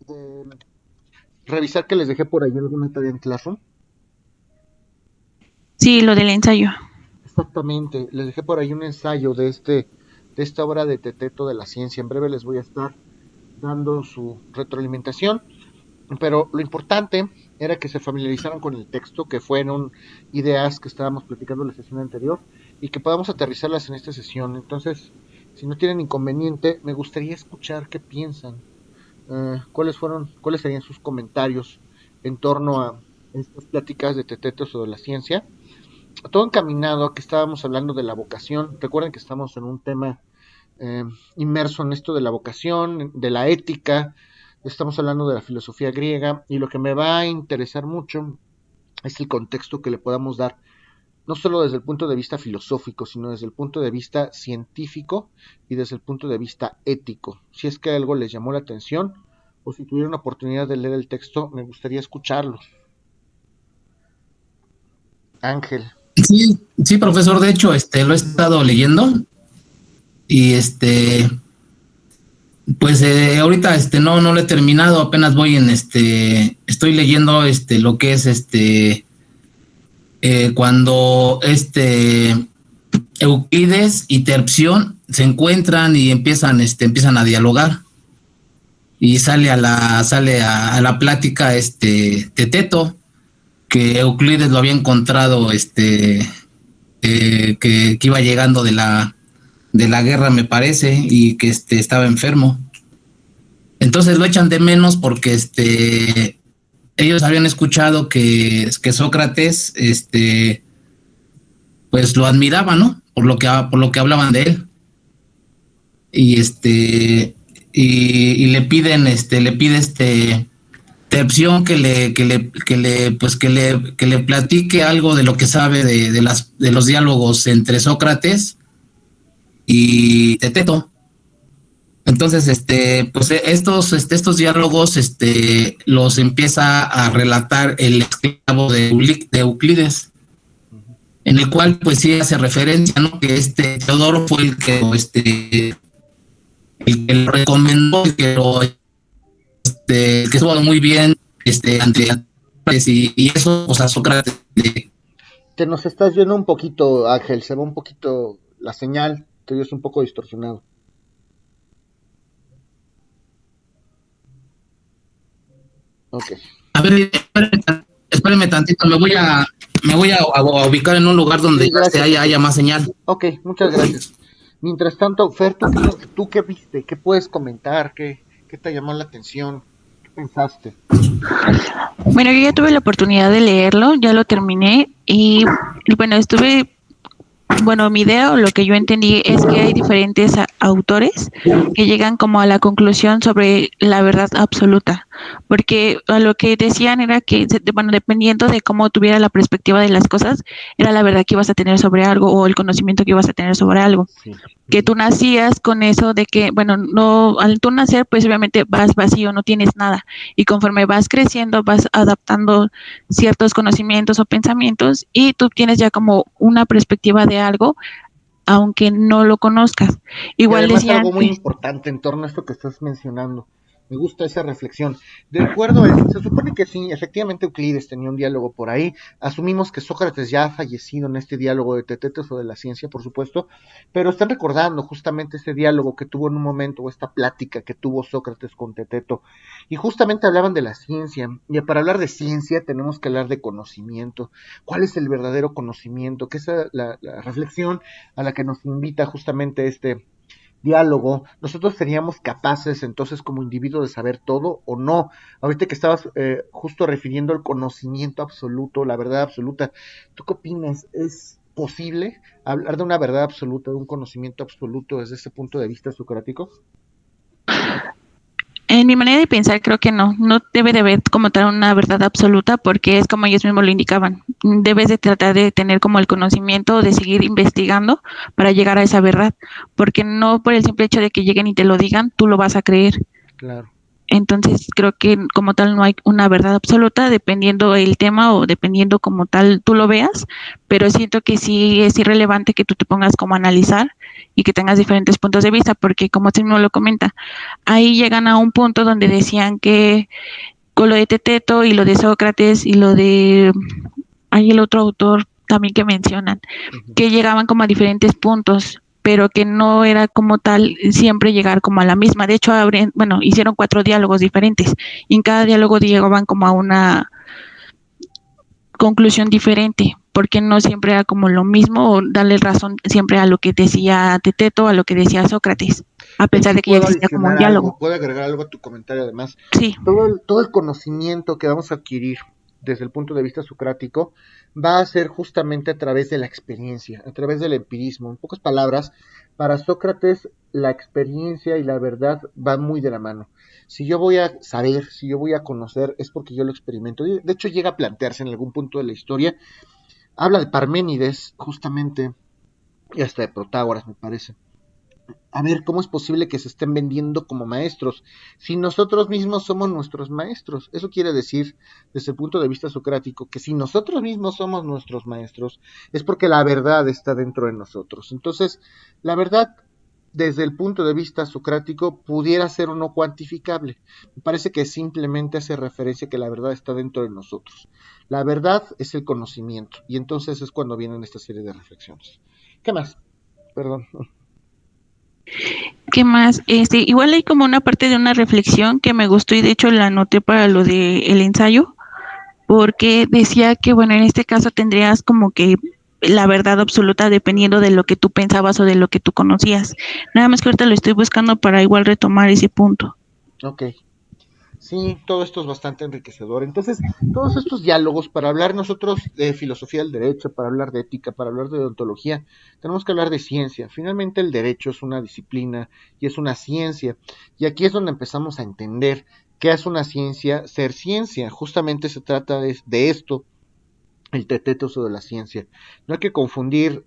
de revisar que les dejé por ahí alguna tarea en Classroom. Sí, lo del ensayo. Exactamente, les dejé por ahí un ensayo de esta obra de Teteto de la ciencia. En breve les voy a estar dando su retroalimentación, pero lo importante era que se familiarizaran con el texto, que fueron ideas que estábamos platicando en la sesión anterior y que podamos aterrizarlas en esta sesión. Entonces, si no tienen inconveniente, me gustaría escuchar qué piensan, cuáles serían sus comentarios en torno a estas pláticas de Teteto sobre la ciencia. Todo encaminado a que estábamos hablando de la vocación. Recuerden que estamos en un tema eh, inmerso en esto de la vocación, de la ética. Estamos hablando de la filosofía griega y lo que me va a interesar mucho es el contexto que le podamos dar, no solo desde el punto de vista filosófico, sino desde el punto de vista científico y desde el punto de vista ético. Si es que algo les llamó la atención o si tuvieron la oportunidad de leer el texto, me gustaría escucharlo. Ángel. Sí, sí, profesor, de hecho, lo he estado leyendo y pues ahorita no lo he terminado, apenas voy en estoy leyendo lo que es cuando Euclides y Terpsión se encuentran y empiezan a dialogar y sale a la plática Teteto, que Euclides lo había encontrado que iba llegando de la guerra, me parece, y que estaba enfermo. Entonces lo echan de menos porque ellos habían escuchado que Sócrates pues lo admiraba, ¿no? Por lo que hablaban de él. Y le pide Terpsión que le platique algo de lo que sabe de los diálogos entre Sócrates y Teteto. Entonces, pues estos diálogos, los empieza a relatar el esclavo de Euclides, en el cual, pues sí hace referencia, ¿no? Que Teodoro fue el que lo recomendó, que estuvo muy bien, ante y eso, o sea, Sócrates. Te nos estás yendo un poquito, Ángel, se va un poquito la señal, te oyes un poco distorsionado. Ok, A ver, espérenme tantito, me voy a ubicar en un lugar donde sí, ya gracias, haya Ángel. más señal. Ok, muchas gracias. Mientras tanto, Fer, ¿tú qué viste? ¿Qué puedes comentar? ¿Qué te llamó la atención? ¿Qué pensaste? Bueno, yo ya tuve la oportunidad de leerlo, ya lo terminé y bueno, bueno, mi idea o lo que yo entendí es que hay diferentes autores que llegan como a la conclusión sobre la verdad absoluta, porque a lo que decían era que, bueno, dependiendo de cómo tuviera la perspectiva de las cosas, era la verdad que ibas a tener sobre algo o el conocimiento que ibas a tener sobre algo. Sí. Que tú nacías con eso de que, bueno, no, al tú nacer, pues obviamente vas vacío, no tienes nada. Y conforme vas creciendo, vas adaptando ciertos conocimientos o pensamientos y tú tienes ya como una perspectiva de algo, aunque no lo conozcas. Y Igual además decían algo muy que, importante en torno a esto que estás mencionando. Me gusta esa reflexión. De acuerdo, se supone que sí, efectivamente Euclides tenía un diálogo por ahí. Asumimos que Sócrates ya ha fallecido en este diálogo de Tetetos o de la ciencia, por supuesto, pero están recordando justamente ese diálogo que tuvo en un momento, o esta plática que tuvo Sócrates con Teteto. Y justamente hablaban de la ciencia. Y para hablar de ciencia tenemos que hablar de conocimiento. ¿Cuál es el verdadero conocimiento? Que es la reflexión a la que nos invita justamente este diálogo, nosotros seríamos capaces entonces como individuo de saber todo o no. Ahorita que estabas justo refiriendo al conocimiento absoluto, la verdad absoluta, ¿tú qué opinas? ¿Es posible hablar de una verdad absoluta, de un conocimiento absoluto desde ese punto de vista socrático? en mi manera de pensar, creo que no debe de haber como tal una verdad absoluta, porque es como ellos mismos lo indicaban. Debes de tratar de tener como el conocimiento, de seguir investigando para llegar a esa verdad, porque no por el simple hecho de que lleguen y te lo digan, tú lo vas a creer. Claro. Entonces creo que como tal no hay una verdad absoluta dependiendo el tema o dependiendo como tal tú lo veas, pero siento que sí es irrelevante que tú te pongas como a analizar y que tengas diferentes puntos de vista, porque como usted mismo lo comenta, ahí llegan a un punto donde decían que con lo de Teteto y lo de Sócrates y lo de, hay el otro autor también que mencionan, Ujú. que llegaban como a diferentes puntos, pero que no era como tal siempre llegar como a la misma. De hecho, bueno, hicieron 4 diálogos diferentes y en cada diálogo llegaban como a una conclusión diferente, porque no siempre era como lo mismo o darle razón siempre a lo que decía Teteto, a lo que decía Sócrates, a De hecho, pesar de que ya puedo existía como un adicionar algo, diálogo. puedo agregar algo a tu comentario además. Sí, Todo el conocimiento que vamos a adquirir desde el punto de vista socrático va a ser justamente a través de la experiencia, a través del empirismo. En pocas palabras, para Sócrates la experiencia y la verdad van muy de la mano. Si yo voy a saber, si yo voy a conocer, es porque yo lo experimento. De hecho, llega a plantearse en algún punto de la historia. Habla de Parménides, justamente, y hasta de Protágoras, me parece. A ver, ¿cómo es posible que se estén vendiendo como maestros si nosotros mismos somos nuestros maestros? Eso quiere decir, desde el punto de vista socrático, que si nosotros mismos somos nuestros maestros, es porque la verdad está dentro de nosotros. Entonces, la verdad, desde el punto de vista socrático, pudiera ser o no cuantificable. Me parece que simplemente hace referencia a que la verdad está dentro de nosotros. La verdad es el conocimiento, y entonces es cuando vienen esta serie de reflexiones. ¿Qué más? Perdón. ¿qué más? Igual hay como una parte de una reflexión que me gustó y de hecho la anoté para lo de el ensayo, porque decía que, bueno, en este caso tendrías como que la verdad absoluta dependiendo de lo que tú pensabas o de lo que tú conocías. Nada más que ahorita lo estoy buscando para igual retomar ese punto. Ok. Sí, todo esto es bastante enriquecedor. Entonces, todos estos diálogos, para hablar nosotros de filosofía del derecho, para hablar de ética, para hablar de ontología, tenemos que hablar de ciencia. Finalmente, el derecho es una disciplina y es una ciencia. Y aquí es donde empezamos a entender qué es una ciencia, ser ciencia. Justamente se trata de esto, el tetetos de la ciencia. No hay que confundir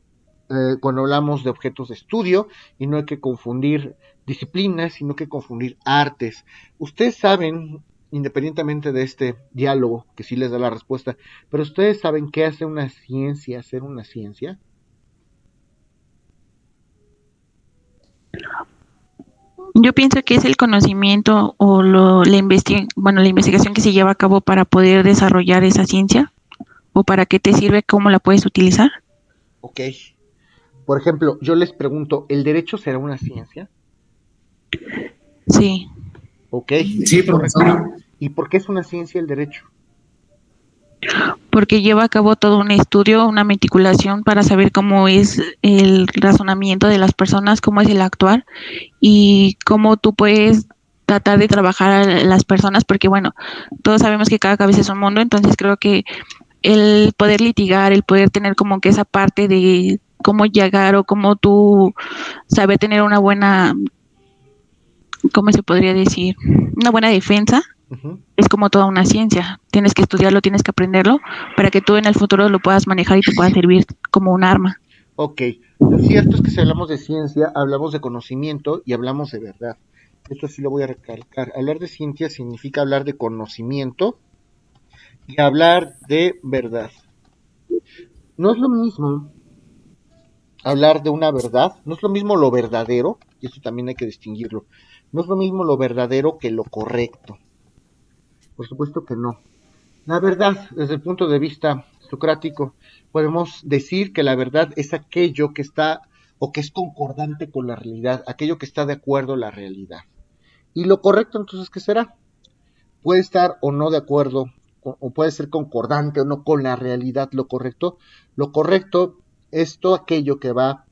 cuando hablamos de objetos de estudio y no hay que confundir disciplinas, sino que confundir artes. Ustedes saben, independientemente de este diálogo, que sí les da la respuesta, pero ustedes saben qué hace una ciencia, hacer una ciencia. Yo pienso que es el conocimiento o bueno, la investigación que se lleva a cabo para poder desarrollar esa ciencia o para qué te sirve, cómo la puedes utilizar. Ok. Por ejemplo, yo les pregunto, ¿el derecho será una ciencia? Sí, Ok, Sí, es correcto. profesor. ¿Y por qué es una ciencia el derecho? porque lleva a cabo todo un estudio, una meticulación para saber cómo es el razonamiento de las personas, cómo es el actuar y cómo tú puedes tratar de trabajar a las personas, porque bueno, todos sabemos que cada cabeza es un mundo, entonces creo que el poder litigar, el poder tener como que esa parte de cómo llegar o cómo tú saber tener una buena, ¿cómo se podría decir? Una buena defensa, Uh -huh. es como toda una ciencia. Tienes que estudiarlo, tienes que aprenderlo para que tú en el futuro lo puedas manejar y te pueda servir como un arma. Ok, lo cierto es que si hablamos de ciencia, hablamos de conocimiento y hablamos de verdad. Esto sí lo voy a recalcar. Hablar de ciencia significa hablar de conocimiento y hablar de verdad. No es lo mismo hablar de una verdad, no es lo mismo lo verdadero, y eso también hay que distinguirlo. No es lo mismo lo verdadero que lo correcto. Por supuesto que no. La verdad, desde el punto de vista socrático, podemos decir que la verdad es aquello que está o que es concordante con la realidad, aquello que está de acuerdo a la realidad. Y lo correcto entonces, ¿qué será? Puede estar o no de acuerdo, o puede ser concordante o no con la realidad lo correcto. Lo correcto es todo aquello que va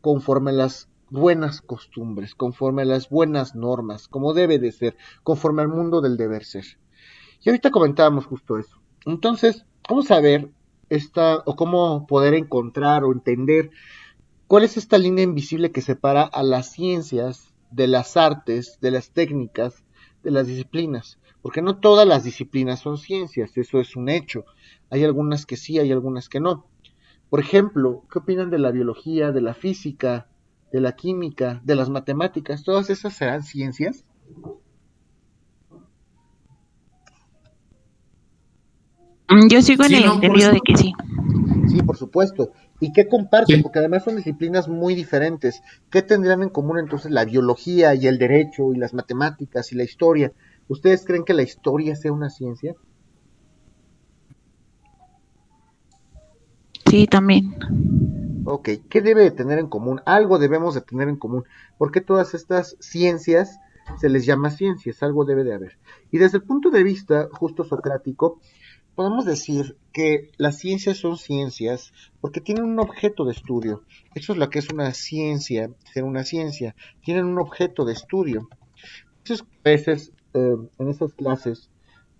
conforme a las buenas costumbres, conforme a las buenas normas, como debe de ser, conforme al mundo del deber ser. Y ahorita comentábamos justo eso. Entonces, ¿cómo saber o cómo poder encontrar o entender cuál es esta línea invisible que separa a las ciencias de las artes, de las técnicas, de las disciplinas? Porque no todas las disciplinas son ciencias, eso es un hecho. Hay algunas que sí, hay algunas que no. Por ejemplo, ¿qué opinan de la biología, de la física, de la química, de las matemáticas? ¿Todas esas serán ciencias? Yo sigo en Sí, el no, por entendido eso. de que sí. Sí, por supuesto. ¿Y qué comparten? Sí. Porque además son disciplinas muy diferentes. ¿Qué tendrían en común entonces la biología y el derecho y las matemáticas y la historia? ¿Ustedes creen que la historia sea una ciencia? Sí, también. Ok, ¿qué debe de tener en común? Algo debemos de tener en común. ¿Por qué todas estas ciencias se les llama ciencias? Algo debe de haber. Y desde el punto de vista justo socrático, podemos decir que las ciencias son ciencias porque tienen un objeto de estudio. Eso es lo que es una ciencia, ser una ciencia. Tienen un objeto de estudio. Muchas veces en esas clases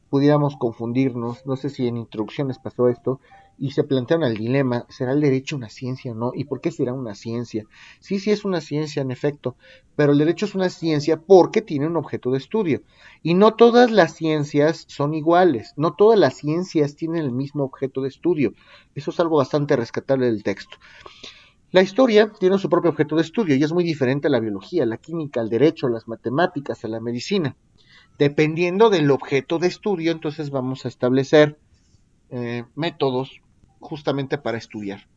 pudiéramos confundirnos, no sé si en introducciones pasó esto, y se plantean el dilema, ¿será el derecho una ciencia o no? ¿Y por qué será una ciencia? Sí, sí es una ciencia en efecto, pero el derecho es una ciencia porque tiene un objeto de estudio. Y no todas las ciencias son iguales, no todas las ciencias tienen el mismo objeto de estudio. Eso es algo bastante rescatable del texto. La historia tiene su propio objeto de estudio y es muy diferente a la biología, la química, al derecho, a las matemáticas, a la medicina. Dependiendo del objeto de estudio, entonces vamos a establecer métodos justamente para estudiar.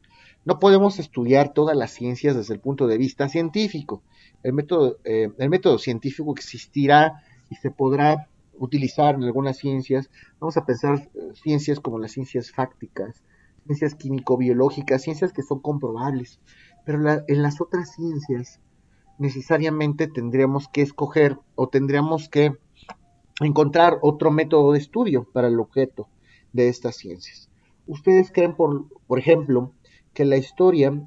No podemos estudiar todas las ciencias desde el punto de vista científico. El método científico existirá y se podrá utilizar en algunas ciencias. Vamos a pensar ciencias como las ciencias fácticas, ciencias químico-biológicas, ciencias que son comprobables. Pero en las otras ciencias necesariamente tendríamos que escoger o tendríamos que encontrar otro método de estudio para el objeto de estas ciencias. ¿Ustedes creen, por ejemplo, que la historia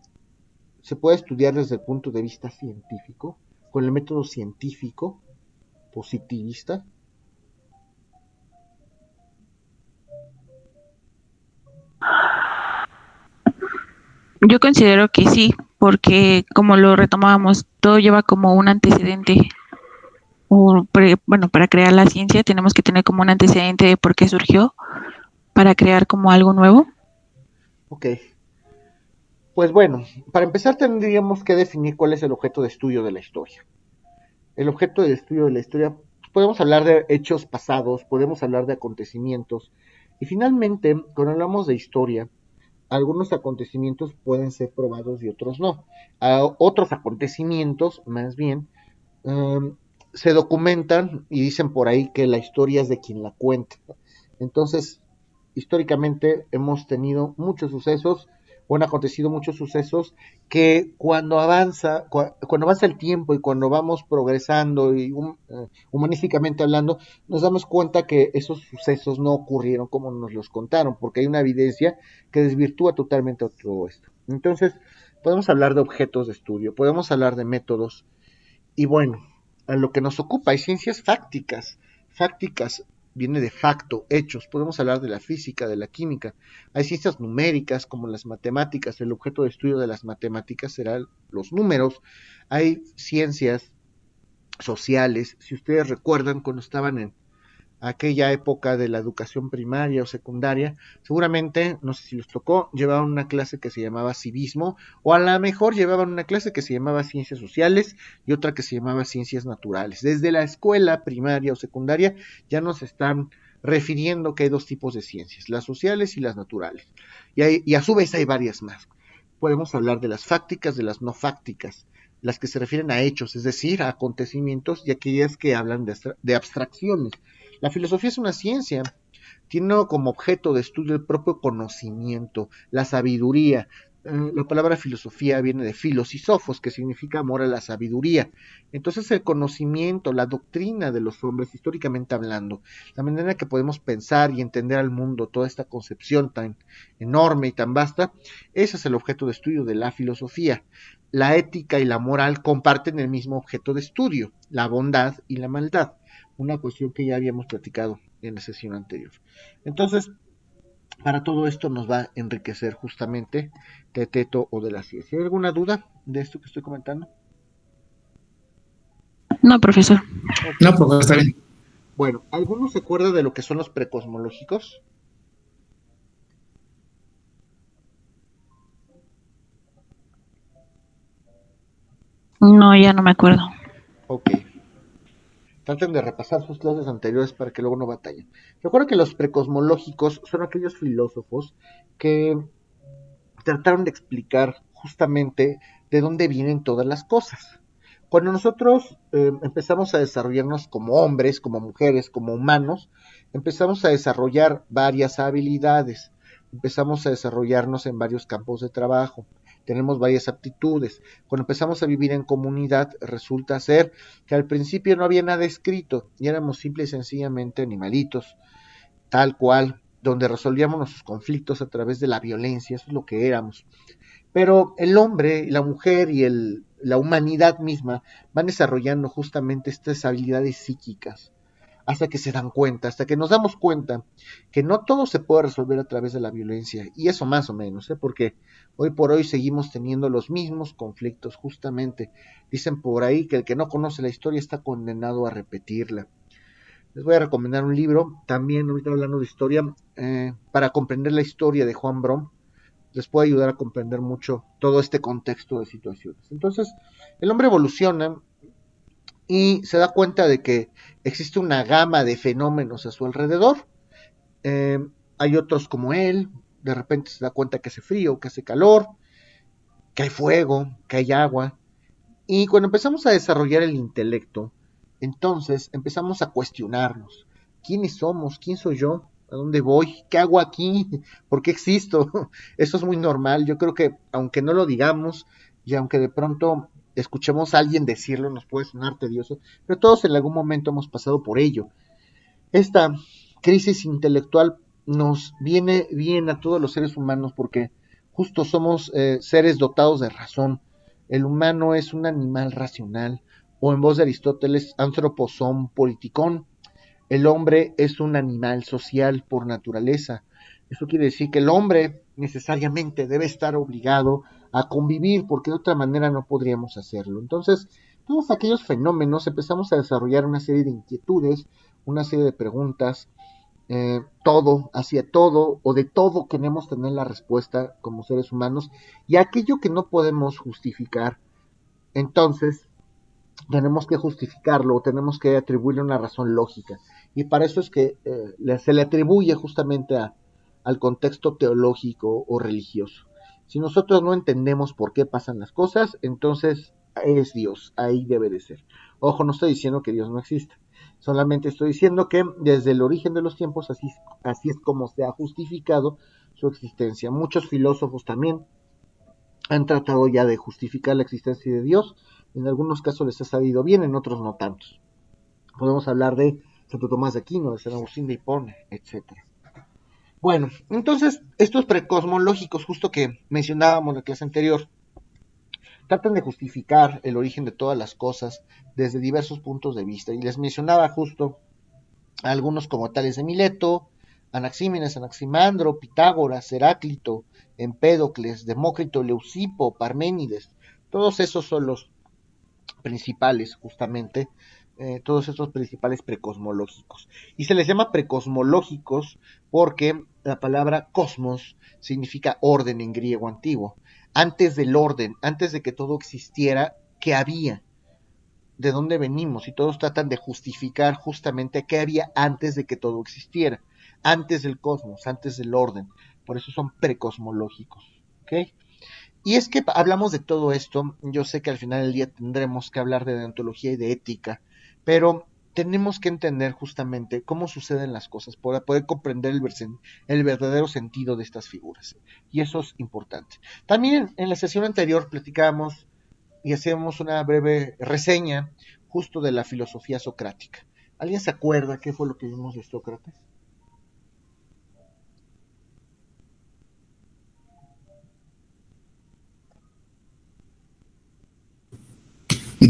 se puede estudiar desde el punto de vista científico, con el método científico positivista? Yo considero que sí, porque como lo retomábamos, todo lleva como un antecedente. Bueno, para crear la ciencia tenemos que tener como un antecedente de por qué surgió para crear como algo nuevo. Ok, pues bueno, para empezar tendríamos que definir cuál es el objeto de estudio de la historia. El objeto de estudio de la historia, podemos hablar de hechos pasados, podemos hablar de acontecimientos, y finalmente, cuando hablamos de historia, algunos acontecimientos pueden ser probados y otros no. Otros acontecimientos, más bien, um, se documentan y dicen por ahí que la historia es de quien la cuenta. Entonces, históricamente hemos tenido muchos sucesos o han acontecido muchos sucesos que cuando avanza el tiempo y cuando vamos progresando y humanísticamente hablando, nos damos cuenta que esos sucesos no ocurrieron como nos los contaron, porque hay una evidencia que desvirtúa totalmente todo esto. Entonces, podemos hablar de objetos de estudio, podemos hablar de métodos, y bueno, a lo que nos ocupa hay ciencias fácticas. Fácticas viene de facto, hechos. Podemos hablar de la física, de la química. Hay ciencias numéricas como las matemáticas. El objeto de estudio de las matemáticas serán los números. Hay ciencias sociales. Si ustedes recuerdan cuando estaban en aquella época de la educación primaria o secundaria, seguramente, no sé si les tocó, llevaban una clase que se llamaba civismo, o a lo mejor llevaban una clase que se llamaba ciencias sociales y otra que se llamaba ciencias naturales. Desde la escuela primaria o secundaria ya nos están refiriendo que hay dos tipos de ciencias, las sociales y las naturales. Y a su vez hay varias más. Podemos hablar de las fácticas, de las no fácticas, las que se refieren a hechos, es decir, a acontecimientos, y aquellas que hablan de abstracciones. La filosofía es una ciencia, tiene como objeto de estudio el propio conocimiento, la sabiduría. La palabra filosofía viene de filos y sofos, que significa amor a la sabiduría. Entonces el conocimiento, la doctrina de los hombres, históricamente hablando, la manera en que podemos pensar y entender al mundo, toda esta concepción tan enorme y tan vasta, ese es el objeto de estudio de la filosofía. La ética y la moral comparten el mismo objeto de estudio, la bondad y la maldad, una cuestión que ya habíamos platicado en la sesión anterior. Entonces, para todo esto nos va a enriquecer justamente Teteto o de la ciencia. ¿Hay alguna duda de esto que estoy comentando? No, profesor. Ok. No, pues está bien. Bueno, ¿alguno se acuerda de lo que son los precosmológicos? No, ya no me acuerdo. Ok. traten de repasar sus clases anteriores para que luego no batallen. Recuerda que los precosmológicos son aquellos filósofos que trataron de explicar justamente de dónde vienen todas las cosas. Cuando nosotros empezamos a desarrollarnos como hombres, como mujeres, como humanos, empezamos a desarrollar varias habilidades, empezamos a desarrollarnos en varios campos de trabajo, tenemos varias aptitudes. Cuando empezamos a vivir en comunidad, resulta ser que al principio no había nada escrito y éramos simple y sencillamente animalitos, tal cual, donde resolvíamos nuestros conflictos a través de la violencia, eso es lo que éramos. Pero el hombre, la mujer y la humanidad misma van desarrollando justamente estas habilidades psíquicas hasta que se dan cuenta, hasta que nos damos cuenta que no todo se puede resolver a través de la violencia, y eso más o menos, porque hoy por hoy seguimos teniendo los mismos conflictos, justamente. Dicen por ahí que el que no conoce la historia está condenado a repetirla. Les voy a recomendar un libro, también ahorita hablando de historia, para comprender la historia de Juan Brom, les puede ayudar a comprender mucho todo este contexto de situaciones. Entonces, el hombre evoluciona y se da cuenta de que existe una gama de fenómenos a su alrededor. Hay otros como él, de repente se da cuenta que hace frío, que hace calor, que hay fuego, que hay agua. Y cuando empezamos a desarrollar el intelecto, entonces empezamos a cuestionarnos. ¿Quiénes somos? ¿Quién soy yo? ¿A dónde voy? ¿Qué hago aquí? ¿Por qué existo? Eso es muy normal. Yo creo que aunque no lo digamos y aunque de pronto escuchemos a alguien decirlo, nos puede sonar tedioso, pero todos en algún momento hemos pasado por ello. Esta crisis intelectual nos viene bien a todos los seres humanos porque justo somos seres dotados de razón. El humano es un animal racional, o en voz de Aristóteles, anthropos politikon. El hombre es un animal social por naturaleza. Eso quiere decir que el hombre necesariamente debe estar obligado a convivir, porque de otra manera no podríamos hacerlo. Entonces, todos aquellos fenómenos empezamos a desarrollar una serie de inquietudes, una serie de preguntas, todo, hacia todo, o de todo queremos tener la respuesta como seres humanos, y aquello que no podemos justificar, entonces tenemos que justificarlo o tenemos que atribuirle una razón lógica. Y para eso es que se le atribuye justamente al contexto teológico o religioso. Si nosotros no entendemos por qué pasan las cosas, entonces es Dios, ahí debe de ser. Ojo, no estoy diciendo que Dios no existe, solamente estoy diciendo que desde el origen de los tiempos así es como se ha justificado su existencia. Muchos filósofos también han tratado ya de justificar la existencia de Dios. En algunos casos les ha salido bien, en otros no tantos. Podemos hablar de Santo Tomás de Aquino, de San Agustín de Hipona, etc. Bueno, entonces estos precosmológicos, justo que mencionábamos en la clase anterior, tratan de justificar el origen de todas las cosas desde diversos puntos de vista. Y les mencionaba justo a algunos como Tales de Mileto, Anaxímenes, Anaximandro, Pitágoras, Heráclito, Empédocles, Demócrito, Leucipo, Parménides. Todos esos son los principales, justamente, todos estos principales precosmológicos. Y se les llama precosmológicos porque la palabra cosmos significa orden en griego antiguo. Antes del orden, antes de que todo existiera, ¿qué había? ¿De dónde venimos? Y todos tratan de justificar justamente qué había antes de que todo existiera, antes del cosmos, antes del orden. Por eso son precosmológicos. ¿Ok? Y es que hablamos de todo esto, yo sé que al final del día tendremos que hablar de deontología y de ética, pero tenemos que entender justamente cómo suceden las cosas para poder comprender el verdadero sentido de estas figuras. Y eso es importante. También en la sesión anterior platicábamos y hacíamos una breve reseña justo de la filosofía socrática. ¿Alguien se acuerda qué fue lo que vimos de Sócrates?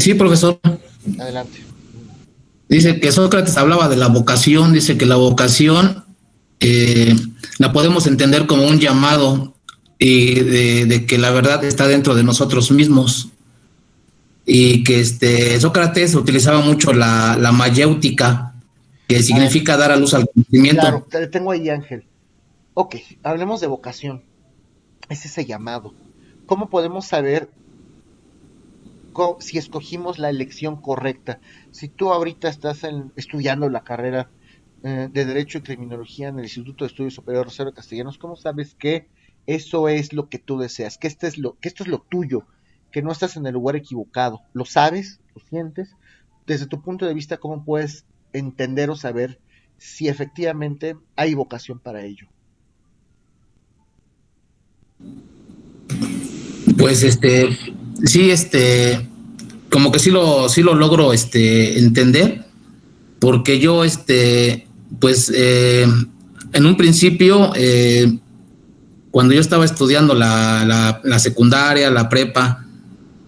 Sí, profesor. Adelante. Dice que Sócrates hablaba de la vocación, dice que la vocación la podemos entender como un llamado y de que la verdad está dentro de nosotros mismos y que Sócrates utilizaba mucho la mayéutica, que significa dar a luz al conocimiento. Claro, te tengo ahí, Ángel. Ok, hablemos de vocación. Es ese llamado. ¿Cómo podemos saber si escogimos la elección correcta. Si tú ahorita estás estudiando la carrera de Derecho y Criminología en el Instituto de Estudios Superiores Rosario Castellanos, ¿cómo sabes que eso es lo que tú deseas? Que esto es lo tuyo, que no estás en el lugar equivocado. ¿Lo sabes? ¿Lo sientes? Desde tu punto de vista, ¿cómo puedes entender o saber si efectivamente hay vocación para ello? Pues sí, como que sí lo logro entender, porque yo pues en un principio, cuando yo estaba estudiando la secundaria, la prepa,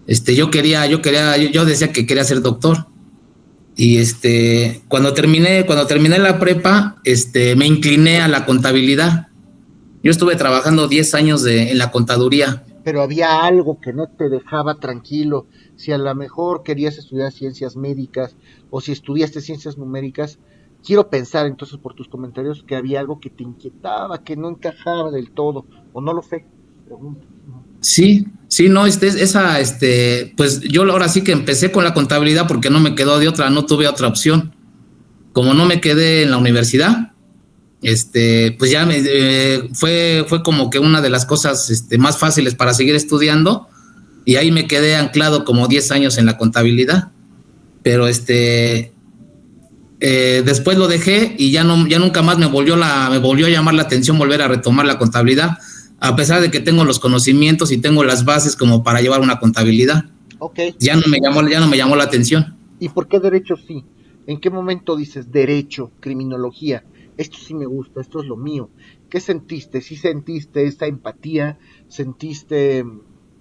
yo decía que quería ser doctor. Y cuando terminé la prepa, me incliné a la contabilidad. Yo estuve trabajando 10 años en la contaduría. Pero había algo que no te dejaba tranquilo. Si a lo mejor querías estudiar ciencias médicas o si estudiaste ciencias numéricas, quiero pensar entonces por tus comentarios que había algo que te inquietaba, que no encajaba del todo, o no lo sé. Pregunto. Sí, sí, no, pues yo ahora sí que empecé con la contabilidad porque no me quedó de otra, no tuve otra opción. Como no me quedé en la universidad, pues ya fue como que una de las cosas más fáciles para seguir estudiando, y ahí me quedé anclado como 10 años en la contabilidad. Pero después lo dejé y ya nunca más me volvió a llamar la atención volver a retomar la contabilidad, a pesar de que tengo los conocimientos y tengo las bases como para llevar una contabilidad. Ok. Ya no me llamó la atención. ¿Y por qué derecho sí? ¿En qué momento dices derecho, criminología? Esto sí me gusta, esto es lo mío. ¿Qué sentiste? ¿Sí sentiste esta empatía? ¿Sentiste,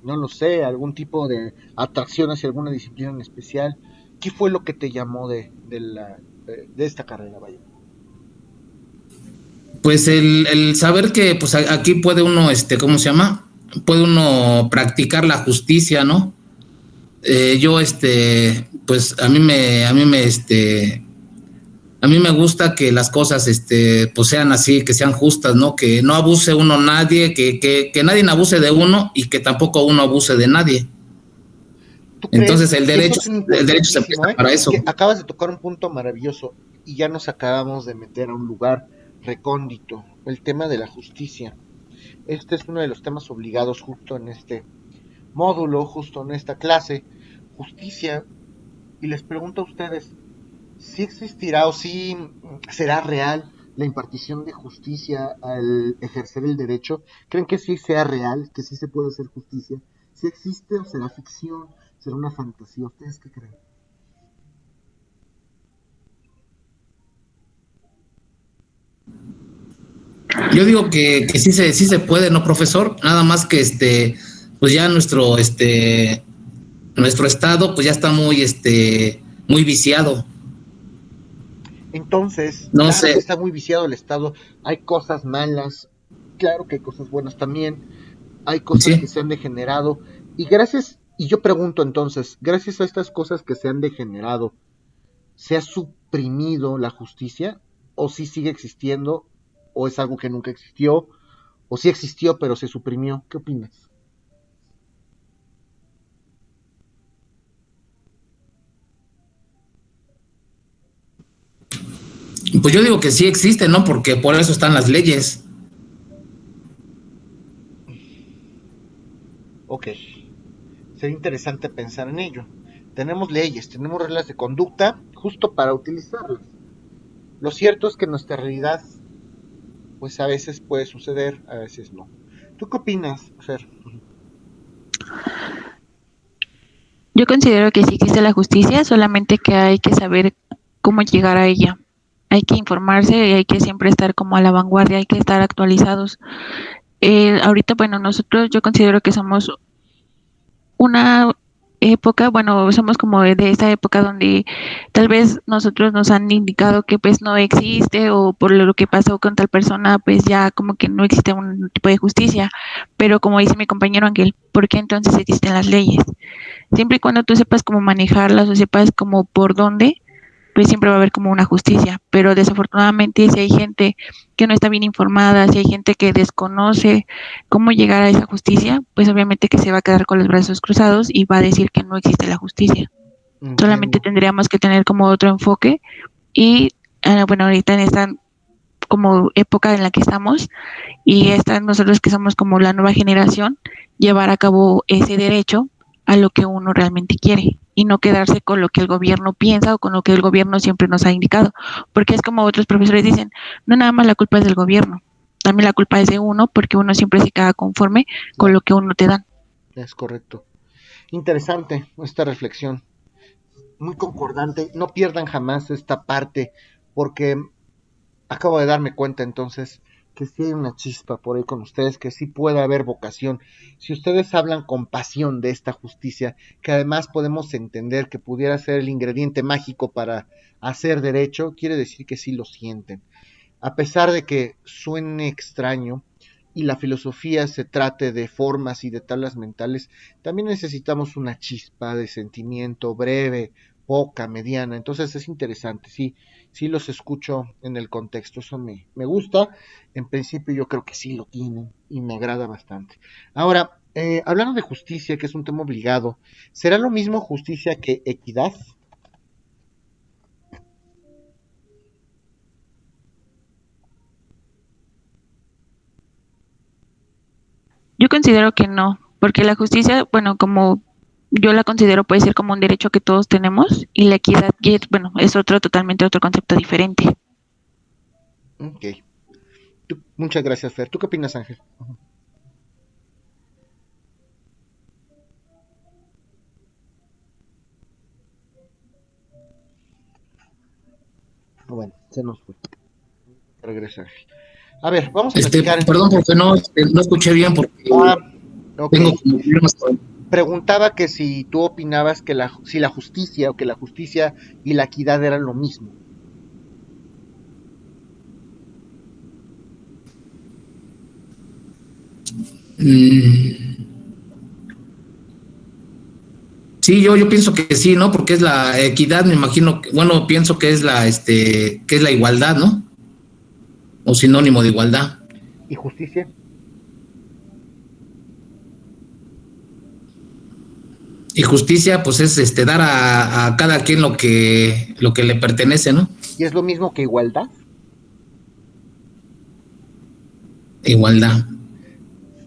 no lo sé, algún tipo de atracción hacia alguna disciplina en especial? ¿Qué fue lo que te llamó de esta carrera, vaya? Pues el saber que pues aquí puede uno, ¿cómo se llama? Puede uno practicar la justicia, ¿no? Yo, pues a mí me gusta que las cosas, pues sean así, que sean justas, ¿no? Que no abuse uno nadie, que nadie abuse de uno y que tampoco uno abuse de nadie. ¿Tú Entonces crees? Y eso es el derecho se importantísimo, presta ¿eh? para eso. Que acabas de tocar un punto maravilloso y ya nos acabamos de meter a un lugar recóndito, el tema de la justicia. Este es uno de los temas obligados justo en este módulo, justo en esta clase, justicia. Y les pregunto a ustedes, ¿si existirá o si será real la impartición de justicia al ejercer el derecho? ¿Creen que sí sea real, que sí se puede hacer justicia? ¿Si existe o será ficción? ¿Será una fantasía? ¿Ustedes qué creen? Yo digo que sí se puede, ¿no, profesor? Nada más que pues ya nuestro estado pues ya está muy viciado. Entonces, No claro sé. que está muy viciado el Estado, hay cosas malas, claro que hay cosas buenas también, hay cosas que Sí. se han degenerado, y yo pregunto entonces, gracias a estas cosas que se han degenerado, ¿se ha suprimido la justicia? ¿O si sigue existiendo? ¿O es algo que nunca existió? ¿O sí existió pero se suprimió? ¿Qué opinas? Pues yo digo que sí existe, ¿no? Porque por eso están las leyes. Ok, sería interesante pensar en ello. Tenemos leyes, tenemos reglas de conducta justo para utilizarlas. Lo cierto es que nuestra realidad, pues a veces puede suceder, a veces no. ¿Tú qué opinas, Fer? Yo considero que sí existe la justicia, solamente que hay que saber cómo llegar a ella. Hay que informarse y hay que siempre estar como a la vanguardia, hay que estar actualizados. Ahorita, bueno, yo considero que somos una época, bueno, somos como de esa época donde tal vez nosotros nos han indicado que pues no existe o por lo que pasó con tal persona, pues ya como que no existe un tipo de justicia. Pero como dice mi compañero Ángel, ¿por qué entonces existen las leyes? Siempre y cuando tú sepas cómo manejarlas o sepas cómo por dónde, pues siempre va a haber como una justicia. Pero desafortunadamente si hay gente que no está bien informada, si hay gente que desconoce cómo llegar a esa justicia, pues obviamente que se va a quedar con los brazos cruzados y va a decir que no existe la justicia. Solamente Entiendo. tendríamos que tener como otro enfoque y bueno, ahorita en esta como época en la que estamos y esta, nosotros que somos como la nueva generación, llevar a cabo ese derecho a lo que uno realmente quiere y no quedarse con lo que el gobierno piensa o con lo que el gobierno siempre nos ha indicado, porque es como otros profesores dicen, no nada más la culpa es del gobierno, también la culpa es de uno porque uno siempre se queda conforme con Claro, lo que uno te dan. es correcto. Interesante esta reflexión, muy concordante. No pierdan jamás esta parte, porque acabo de darme cuenta entonces que sí hay una chispa por ahí con ustedes, que sí puede haber vocación. Si ustedes hablan con pasión de esta justicia, que además podemos entender que pudiera ser el ingrediente mágico para hacer derecho, quiere decir que sí lo sienten. A pesar de que suene extraño y la filosofía se trate de formas y de tablas mentales, también necesitamos una chispa de sentimiento breve, poca, mediana. Entonces es interesante, sí, sí los escucho en el contexto, eso me gusta. En principio yo creo que sí lo tienen y me agrada bastante. Ahora, hablando de justicia, que es un tema obligado, ¿será lo mismo justicia que equidad? Yo considero que no, porque la justicia, bueno, como yo la considero puede ser como un derecho que todos tenemos y la equidad, bueno, es otro totalmente otro concepto diferente. Ok. Muchas gracias, Fer. ¿Tú qué opinas, Ángel? Bueno, se nos fue. Regresa. A ver, vamos a platicar Perdón entonces. porque no escuché bien porque Ah, ok. tengo como problemas con... Preguntaba que si tú opinabas que si la justicia o que la justicia y la equidad eran lo mismo. Mm, sí, yo pienso que sí, ¿no? Porque es la equidad, me imagino, bueno, pienso que es que es la igualdad, ¿no? O sinónimo de igualdad. ¿Y justicia? Y justicia, pues es dar a cada quien lo que le pertenece, ¿no? ¿Y es lo mismo que igualdad? Igualdad.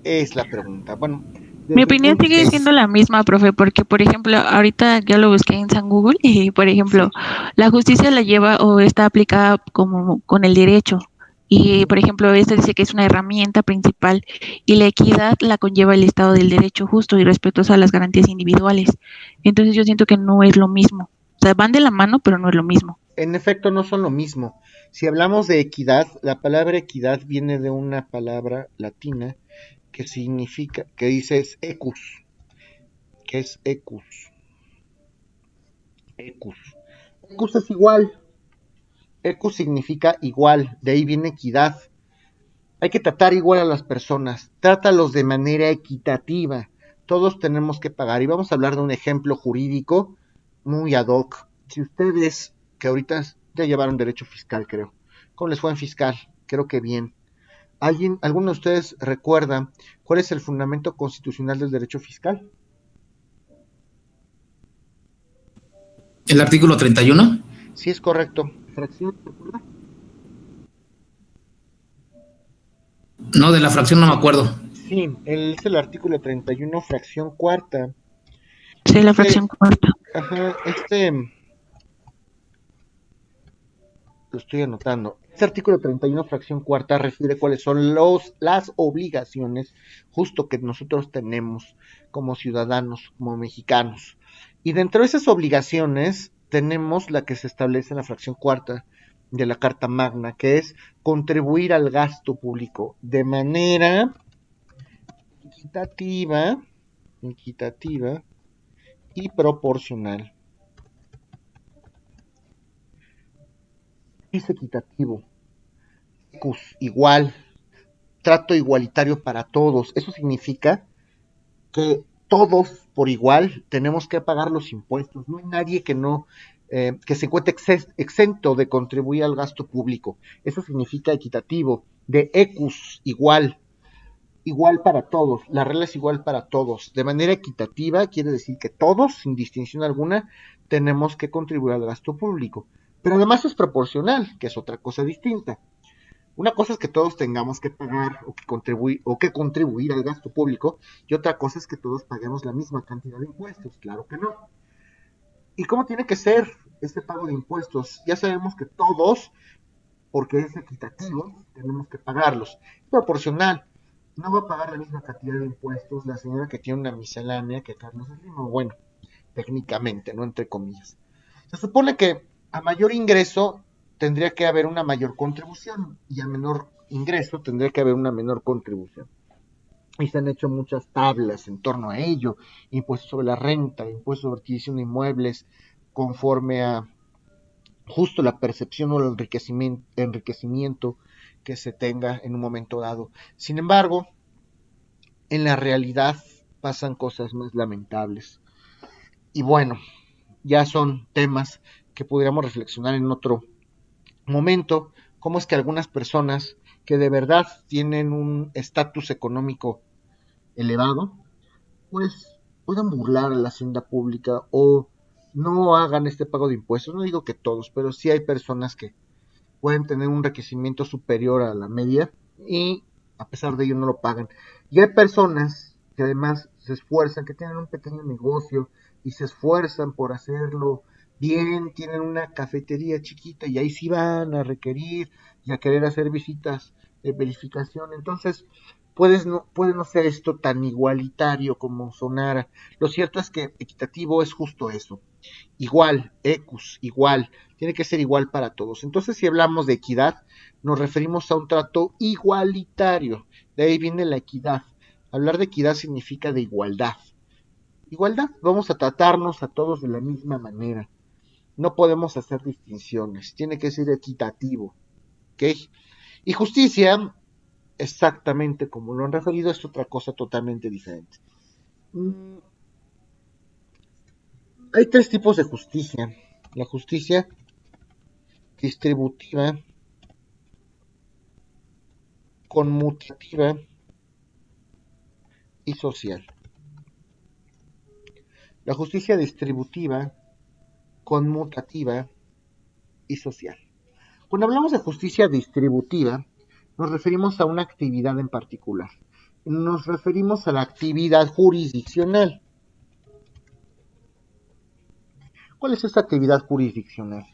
Es la pregunta. Bueno, Mi desde el opinión punto... sigue siendo la misma, profe, porque, por ejemplo, ahorita ya lo busqué en San Google y, por ejemplo, Sí. la justicia la lleva o está aplicada como con el derecho. Y, por ejemplo, esto dice que es una herramienta principal y la equidad la conlleva el Estado del Derecho justo y respetuoso a las garantías individuales. Entonces yo siento que no es lo mismo. O sea, van de la mano, pero no es lo mismo. En efecto, no son lo mismo. Si hablamos de equidad, la palabra equidad viene de una palabra latina que significa, que dice es ecus, que es ecus, ecus. Ecus es igual, ecus significa igual, de ahí viene equidad. Hay que tratar igual a las personas, trátalos de manera equitativa. Todos tenemos que pagar. Y vamos a hablar de un ejemplo jurídico muy ad hoc. Si ustedes, que ahorita ya llevaron derecho fiscal, creo, ¿cómo les fue en fiscal? Creo que bien. ¿Alguno de ustedes recuerda cuál es el fundamento constitucional del derecho fiscal? El artículo 31. Sí, es correcto. Fracción, ¿recuerda? No, de la fracción no me acuerdo. Sí, es el artículo 31, fracción cuarta. Sí, la Este, fracción cuarta. ajá, lo estoy anotando. Este artículo 31, fracción cuarta, refiere cuáles son las obligaciones justo que nosotros tenemos como ciudadanos, como mexicanos. Y dentro de esas obligaciones tenemos la que se establece en la fracción cuarta de la Carta Magna, que es contribuir al gasto público de manera equitativa, equitativa y proporcional. Es equitativo, igual, trato igualitario para todos. Eso significa que todos por igual tenemos que pagar los impuestos. No hay nadie que no que se encuentre exento de contribuir al gasto público. Eso significa equitativo, de equus, igual para todos, la regla es igual para todos. De manera equitativa quiere decir que todos, sin distinción alguna, tenemos que contribuir al gasto público. Pero además es proporcional, que es otra cosa distinta. Una cosa es que todos tengamos que pagar o que contribuir al gasto público, y otra cosa es que todos paguemos la misma cantidad de impuestos. Claro que no. ¿Y cómo tiene que ser este pago de impuestos? Ya sabemos que todos, porque es equitativo, tenemos que pagarlos. Es proporcional. No va a pagar la misma cantidad de impuestos la señora que tiene una miscelánea que Carlos Slim. Bueno, técnicamente, no entre comillas. Se supone que a mayor ingreso tendría que haber una mayor contribución y a menor ingreso tendría que haber una menor contribución. Y se han hecho muchas tablas en torno a ello, impuestos sobre la renta, impuestos sobre adquisición de inmuebles, conforme a justo la percepción o el enriquecimiento que se tenga en un momento dado. Sin embargo, en la realidad pasan cosas más lamentables. Y bueno, ya son temas que podríamos reflexionar en otro momento, cómo es que algunas personas que de verdad tienen un estatus económico elevado, pues puedan burlar a la hacienda pública o no hagan este pago de impuestos. No digo que todos, pero sí hay personas que pueden tener un enriquecimiento superior a la media y a pesar de ello no lo pagan. Y hay personas que además se esfuerzan, que tienen un pequeño negocio y se esfuerzan por hacerlo bien, tienen una cafetería chiquita y ahí sí van a requerir y a querer hacer visitas de verificación. Entonces, puede no ser esto tan igualitario como sonara. Lo cierto es que equitativo es justo eso. Igual, ecus, igual, tiene que ser igual para todos. Entonces, si hablamos de equidad, nos referimos a un trato igualitario. De ahí viene la equidad. Hablar de equidad significa de igualdad. Igualdad, vamos a tratarnos a todos de la misma manera. No podemos hacer distinciones, tiene que ser equitativo. ¿Ok? Y justicia, exactamente como lo han referido, es otra cosa totalmente diferente. Hay tres tipos de justicia. La justicia distributiva, conmutativa y social. La justicia distributiva, conmutativa y social. Cuando hablamos de justicia distributiva, nos referimos a una actividad en particular. Nos referimos a la actividad jurisdiccional. ¿Cuál es esta actividad jurisdiccional?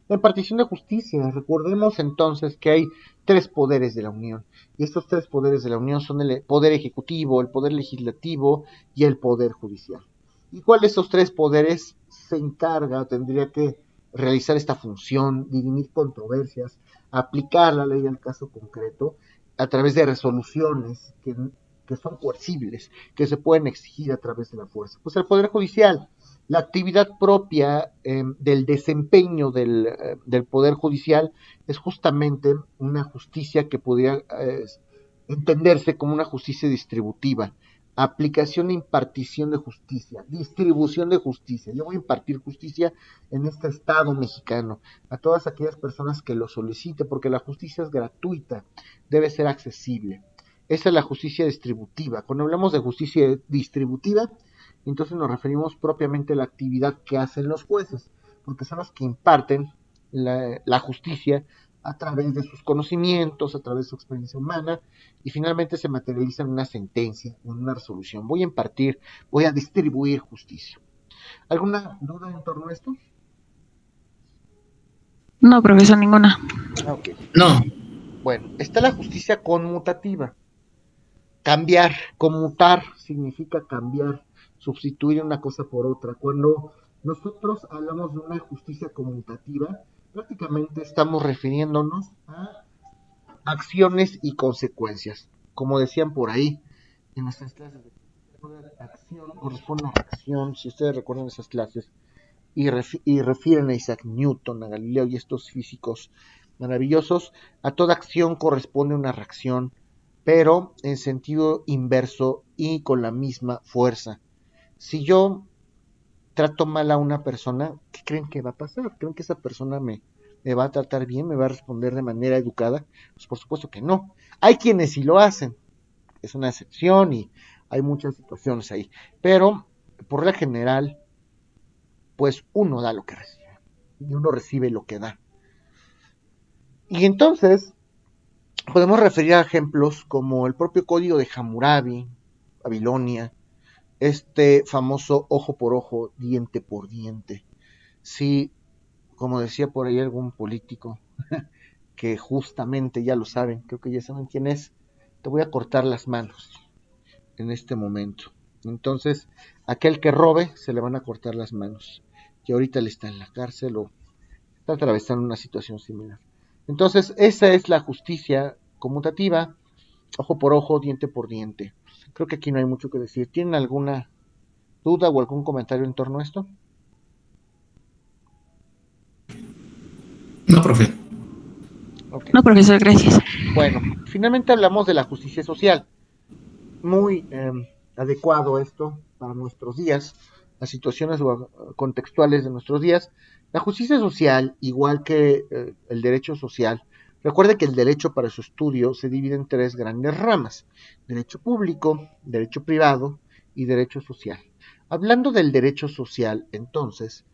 La impartición de justicia. Recordemos entonces que hay tres poderes de la Unión. Y estos tres poderes de la Unión son el poder ejecutivo, el poder legislativo y el poder judicial. ¿Y cuál de esos tres poderes se encarga, tendría que realizar esta función, dirimir controversias, aplicar la ley al caso concreto a través de resoluciones que son coercibles, que se pueden exigir a través de la fuerza? Pues el poder judicial. La actividad propia del desempeño del Poder Judicial es justamente una justicia que podría entenderse como una justicia distributiva. Aplicación e impartición de justicia, distribución de justicia. Yo voy a impartir justicia en este Estado mexicano a todas aquellas personas que lo soliciten, porque la justicia es gratuita, debe ser accesible. Esa es la justicia distributiva. Cuando hablamos de justicia distributiva, entonces nos referimos propiamente a la actividad que hacen los jueces, porque son los que imparten la justicia a través de sus conocimientos, a través de su experiencia humana, y finalmente se materializa en una sentencia o en una resolución. Voy a distribuir justicia. ¿Alguna duda en torno a esto? No, profesor, ninguna. Ok. No, Bueno, está la justicia conmutativa. Cambiar, conmutar significa cambiar, sustituir una cosa por otra. Cuando nosotros hablamos de una justicia conmutativa, prácticamente estamos refiriéndonos a acciones y consecuencias. Como decían por ahí en nuestras clases de acción corresponde a reacción, si ustedes recuerdan esas clases, y refieren a Isaac Newton, a Galileo y estos físicos maravillosos, a toda acción corresponde una reacción, pero en sentido inverso y con la misma fuerza. Si yo trato mal a una persona, ¿qué creen que va a pasar? ¿Creen que esa persona me va a tratar bien, me va a responder de manera educada? Pues por supuesto que no. Hay quienes sí lo hacen, es una excepción y hay muchas situaciones ahí, pero por regla general, pues uno da lo que recibe y uno recibe lo que da. Y entonces podemos referir a ejemplos como el propio código de Hammurabi, Babilonia, este famoso ojo por ojo, diente por diente. Si, como decía por ahí algún político, que justamente ya lo saben, creo que ya saben quién es, te voy a cortar las manos en este momento. Entonces, aquel que robe, se le van a cortar las manos. Y ahorita él está en la cárcel o está atravesando una situación similar. Entonces, esa es la justicia conmutativa, ojo por ojo, diente por diente. Creo que aquí no hay mucho que decir. ¿Tienen alguna duda o algún comentario en torno a esto? No, profe. Okay. No, profesor, gracias. Bueno, finalmente hablamos de la justicia social. Muy adecuado esto para nuestros días, las situaciones contextuales de nuestros días. La justicia social, igual que el derecho social, recuerde que el derecho para su estudio se divide en tres grandes ramas: derecho público, derecho privado y derecho social. Hablando del derecho social, entonces,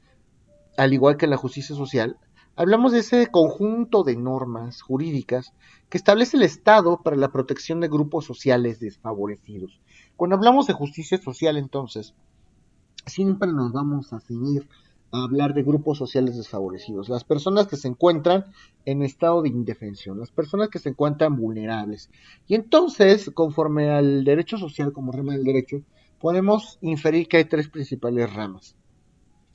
al igual que la justicia social, hablamos de ese conjunto de normas jurídicas que establece el Estado para la protección de grupos sociales desfavorecidos. Cuando hablamos de justicia social, entonces, siempre nos vamos a ceñir a hablar de grupos sociales desfavorecidos, las personas que se encuentran en estado de indefensión, las personas que se encuentran vulnerables. Y entonces, conforme al derecho social como rama del derecho, podemos inferir que hay tres principales ramas: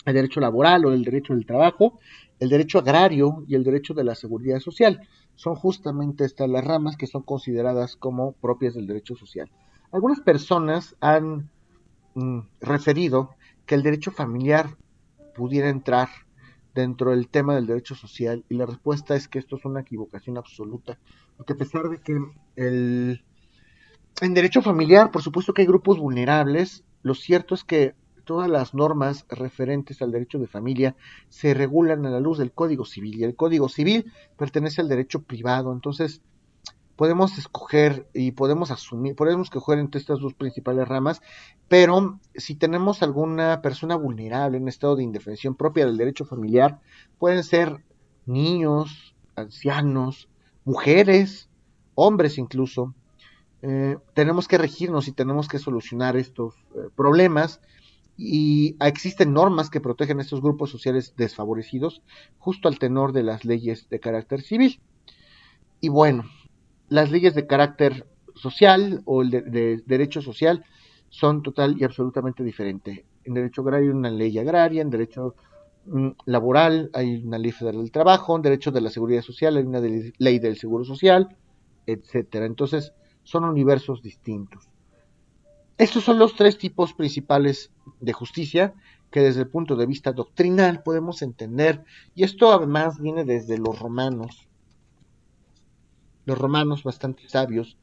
el derecho laboral o el derecho del trabajo, el derecho agrario y el derecho de la seguridad social. Son justamente estas las ramas que son consideradas como propias del derecho social. Algunas personas han referido que el derecho familiar pudiera entrar dentro del tema del derecho social, y la respuesta es que esto es una equivocación absoluta, porque a pesar de que en derecho familiar, por supuesto que hay grupos vulnerables, lo cierto es que todas las normas referentes al derecho de familia se regulan a la luz del Código Civil, y el Código Civil pertenece al derecho privado. Entonces podemos escoger y podemos escoger entre estas dos principales ramas, pero si tenemos alguna persona vulnerable en estado de indefensión propia del derecho familiar, pueden ser niños, ancianos, mujeres, hombres incluso. Tenemos que regirnos y tenemos que solucionar estos problemas, y existen normas que protegen a estos grupos sociales desfavorecidos justo al tenor de las leyes de carácter civil. Y bueno, las leyes de carácter social o el de derecho social son total y absolutamente diferentes. En derecho agrario hay una ley agraria, en derecho laboral hay una ley federal del trabajo, en derecho de la seguridad social hay una ley del seguro social, etcétera. Entonces, son universos distintos. Estos son los tres tipos principales de justicia que desde el punto de vista doctrinal podemos entender, y esto además viene desde los romanos bastante sabios,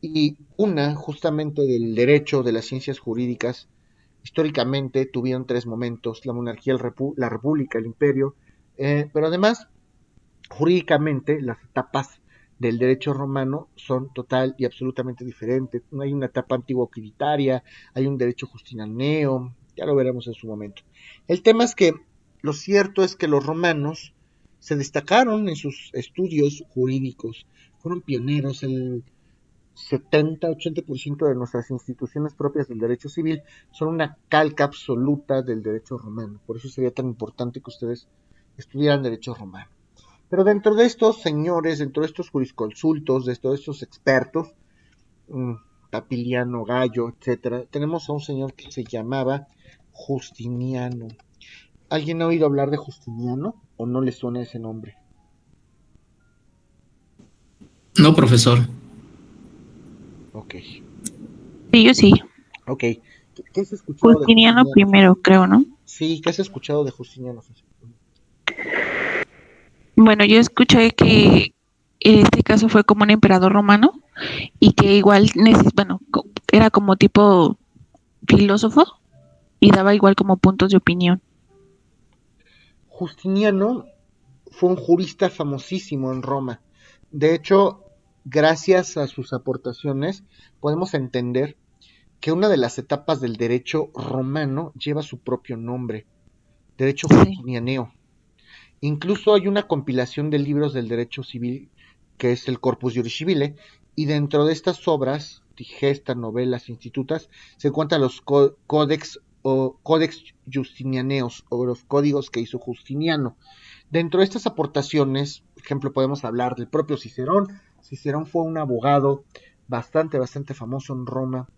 y una justamente del derecho de las ciencias jurídicas. Históricamente tuvieron tres momentos: la monarquía, la república, el imperio, pero además jurídicamente las etapas del derecho romano son total y absolutamente diferentes. Hay una etapa antiguo-quiritaria, hay un derecho justinianeo, ya lo veremos en su momento. El tema es que lo cierto es que los romanos se destacaron en sus estudios jurídicos, fueron pioneros. El 70-80% de nuestras instituciones propias del derecho civil son una calca absoluta del derecho romano. Por eso sería tan importante que ustedes estudiaran derecho romano. Pero dentro de estos señores, dentro de estos jurisconsultos, dentro de estos expertos, Papiliano, Gallo, etcétera, tenemos a un señor que se llamaba Justiniano. ¿Alguien ha oído hablar de Justiniano o no le suena ese nombre? No, profesor. Ok. Sí, yo sí. Ok. ¿Qué has escuchado de Justiniano Justiniano? primero, creo, ¿no? Sí, ¿qué has escuchado de Justiniano? Bueno, yo escuché que en este caso fue como un emperador romano y que igual, bueno, era como tipo filósofo y daba igual como puntos de opinión. Justiniano fue un jurista famosísimo en Roma. De hecho, gracias a sus aportaciones, podemos entender que una de las etapas del derecho romano lleva su propio nombre, derecho Sí. justinianeo. Incluso hay una compilación de libros del derecho civil que es el Corpus Juris Civile, y dentro de estas obras, digestas, novelas, institutas, se encuentran los códex o códex justinianeos o los códigos que hizo Justiniano. Dentro de estas aportaciones, por ejemplo, podemos hablar del propio Cicerón. Cicerón fue un abogado bastante famoso en Roma.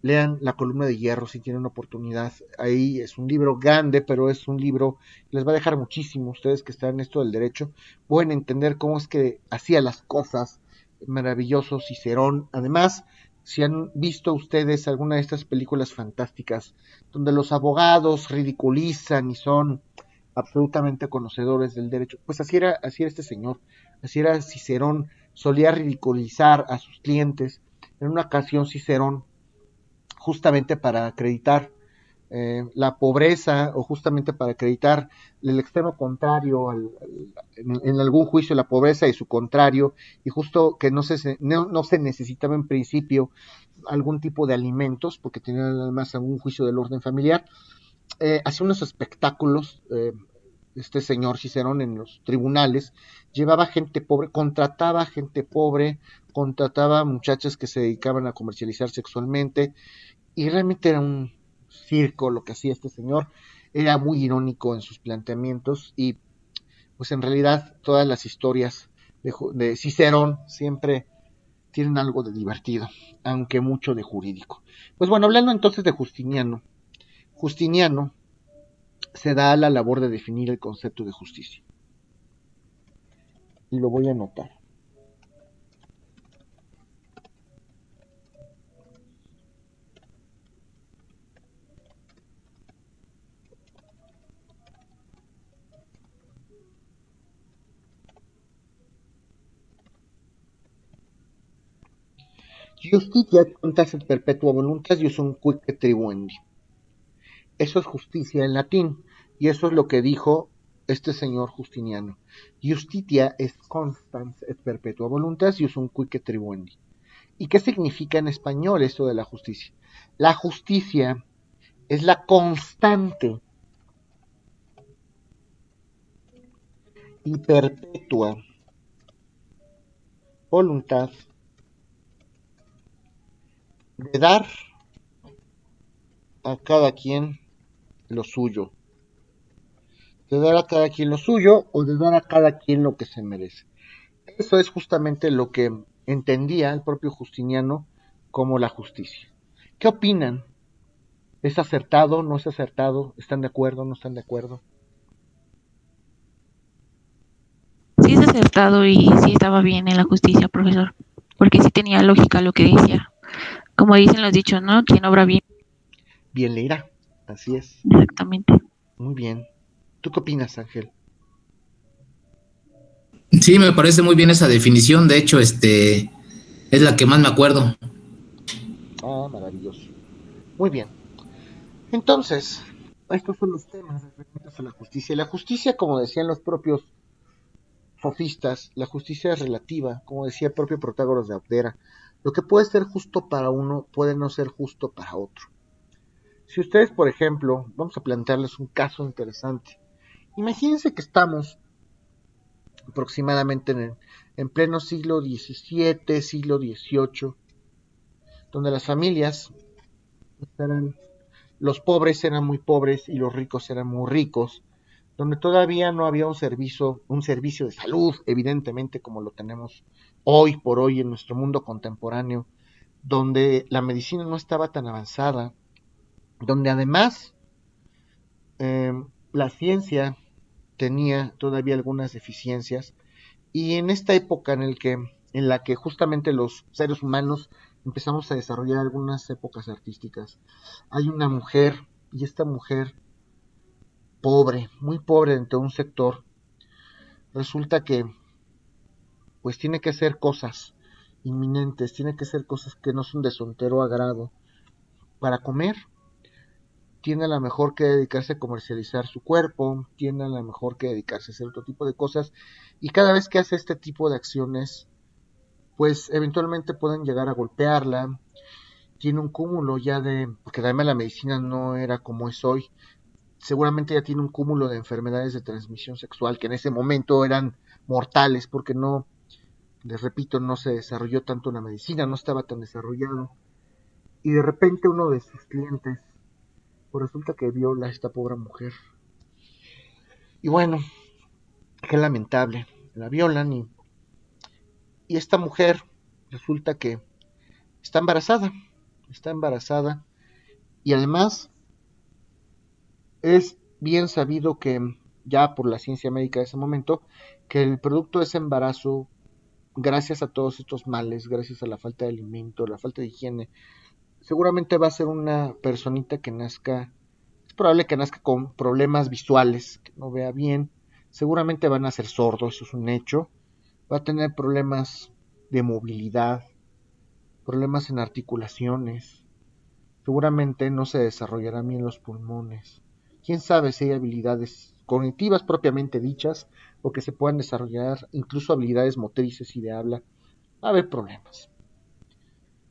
Lean La columna de hierro si tienen oportunidad. Ahí es un libro grande, pero es un libro que les va a dejar muchísimo. Ustedes que están en esto del derecho pueden entender cómo es que hacía las cosas. Maravilloso Cicerón. Además, si han visto ustedes alguna de estas películas fantásticas donde los abogados ridiculizan y son absolutamente conocedores del derecho, pues así era este señor, así era Cicerón, solía ridiculizar a sus clientes. En una ocasión Cicerón, justamente para acreditar la pobreza o justamente para acreditar el extremo contrario en algún juicio la pobreza y su contrario, y justo que no se necesitaba en principio algún tipo de alimentos porque tenían además algún juicio del orden familiar. Hacía unos espectáculos, este señor Cicerón, en los tribunales, llevaba gente pobre, contrataba muchachas que se dedicaban a comercializar sexualmente, y realmente era un circo lo que hacía este señor. Era muy irónico en sus planteamientos, y pues en realidad todas las historias de Cicerón siempre tienen algo de divertido, aunque mucho de jurídico. Pues bueno, hablando entonces de Justiniano se da a la labor de definir el concepto de justicia. Y lo voy a anotar. Justitia contas et perpetua voluntas iusum quique tribuendi. Eso es justicia en latín, y eso es lo que dijo este señor Justiniano. Justitia es constans et perpetua voluntas iusum quique tribuendi. ¿Y qué significa en español esto de la justicia? La justicia es la constante y perpetua voluntad de dar a cada quien lo suyo, de dar a cada quien lo suyo o de dar a cada quien lo que se merece. Eso es justamente lo que entendía el propio Justiniano como la justicia. ¿Qué opinan? ¿Es acertado? ¿No es acertado? ¿Están de acuerdo? ¿No están de acuerdo? Sí es acertado y sí estaba bien en la justicia, profesor, porque sí tenía lógica lo que decía. Como dicen los dichos, ¿no? Quien obra bien, Bien le irá. Así es. exactamente. Muy bien. ¿Tú qué opinas, Ángel? Sí, me parece muy bien esa definición. De hecho, es la que más me acuerdo. Ah, maravilloso. Muy bien. Entonces, estos son los temas referentes a la justicia. Y la justicia, como decían los propios sofistas, la justicia es relativa, como decía el propio Protágoras de Abdera. Lo que puede ser justo para uno puede no ser justo para otro. Si ustedes, por ejemplo, vamos a plantearles un caso interesante. Imagínense que estamos aproximadamente en pleno siglo XVII, siglo XVIII, donde las familias eran, los pobres eran muy pobres y los ricos eran muy ricos, donde todavía no había un servicio de salud, evidentemente como lo tenemos hoy por hoy en nuestro mundo contemporáneo, donde la medicina no estaba tan avanzada, donde además eh, la ciencia tenía todavía algunas deficiencias, y en esta época en la que justamente los seres humanos empezamos a desarrollar algunas épocas artísticas, hay una mujer, y esta mujer pobre, muy pobre dentro de un sector, resulta que pues tiene que hacer cosas inminentes, tiene que hacer cosas que no son de su entero agrado para comer. tiene a lo mejor que dedicarse a comercializar su cuerpo, tiene a lo mejor que dedicarse a hacer otro tipo de cosas, y cada vez que hace este tipo de acciones, pues eventualmente pueden llegar a golpearla, tiene un cúmulo ya de, porque además la medicina no era como es hoy, seguramente ya tiene un cúmulo de enfermedades de transmisión sexual que en ese momento eran mortales, porque no, les repito, no se desarrolló tanto la medicina, no estaba tan desarrollado, y de repente uno de sus clientes, pues resulta que viola a esta pobre mujer. Y bueno, qué lamentable, la violan y esta mujer resulta que está embarazada y además es bien sabido que ya por la ciencia médica de ese momento, que el producto de ese embarazo, gracias a todos estos males, gracias a la falta de alimento, la falta de higiene, seguramente va a ser una personita que nazca, es probable que nazca con problemas visuales, que no vea bien, seguramente van a ser sordos, eso es un hecho, va a tener problemas de movilidad, problemas en articulaciones, seguramente no se desarrollarán bien los pulmones. Quién sabe si hay habilidades cognitivas propiamente dichas o que se puedan desarrollar incluso habilidades motrices y de habla. Va a haber problemas.